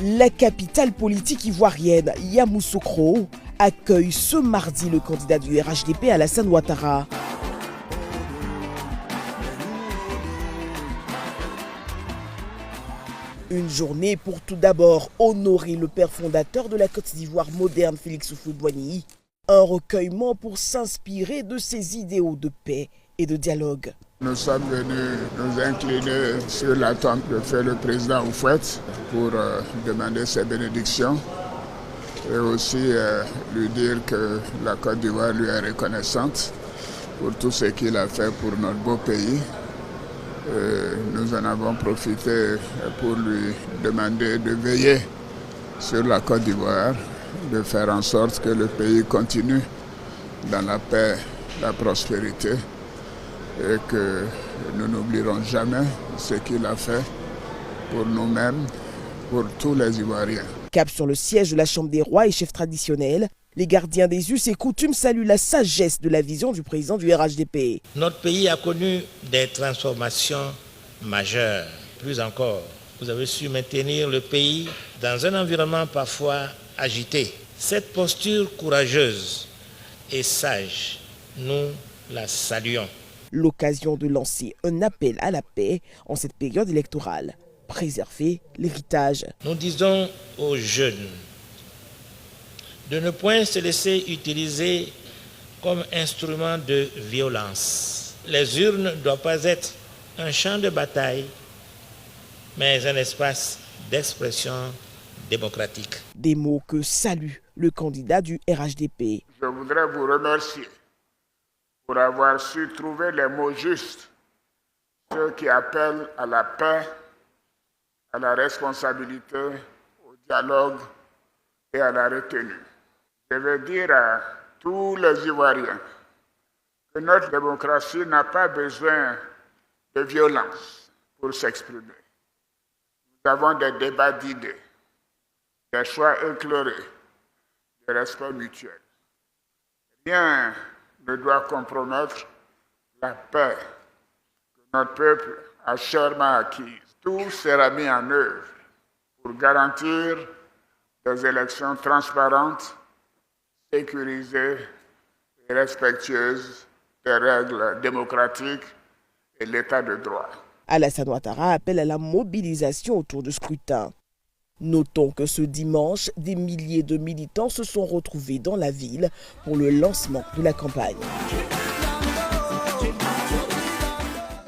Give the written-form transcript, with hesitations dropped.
La capitale politique ivoirienne, Yamoussoukro, accueille ce mardi le candidat du RHDP Alassane Ouattara. Une journée pour tout d'abord honorer le père fondateur de la Côte d'Ivoire moderne, Félix Houphouët-Boigny. Un recueillement pour s'inspirer de ses idéaux de paix et de dialogue. Nous sommes venus nous incliner sur la tombe que fait le président Houphouët pour demander ses bénédictions et aussi lui dire que la Côte d'Ivoire lui est reconnaissante pour tout ce qu'il a fait pour notre beau pays. Nous en avons profité pour lui demander de veiller sur la Côte d'Ivoire, de faire en sorte que le pays continue dans la paix, la prospérité et que nous n'oublierons jamais ce qu'il a fait pour nous-mêmes, pour tous les Ivoiriens. Cap sur le siège de la Chambre des rois et chefs traditionnels, les gardiens des us et coutumes saluent la sagesse de la vision du président du RHDP. Notre pays a connu des transformations majeures. Plus encore, vous avez su maintenir le pays dans un environnement parfois agité. Cette posture courageuse et sage, nous la saluons. L'occasion de lancer un appel à la paix en cette période électorale. Préserver l'héritage. Nous disons aux jeunes de ne point se laisser utiliser comme instrument de violence. Les urnes ne doivent pas être un champ de bataille, mais un espace d'expression démocratique. Des mots que salue le candidat du RHDP. Je voudrais vous remercier pour avoir su trouver les mots justes, ceux qui appellent à la paix, à la responsabilité, au dialogue et à la retenue. Je veux dire à tous les Ivoiriens que notre démocratie n'a pas besoin de violence pour s'exprimer. Nous avons des débats d'idées, des choix éclairés, des respect mutuel. Rien ne doit compromettre la paix que notre peuple a chèrement acquise. Tout sera mis en œuvre pour garantir des élections transparentes, sécurisées et respectueuses des règles démocratiques et l'état de droit. Alassane Ouattara appelle à la mobilisation autour du scrutin. Notons que ce dimanche, des milliers de militants se sont retrouvés dans la ville pour le lancement de la campagne.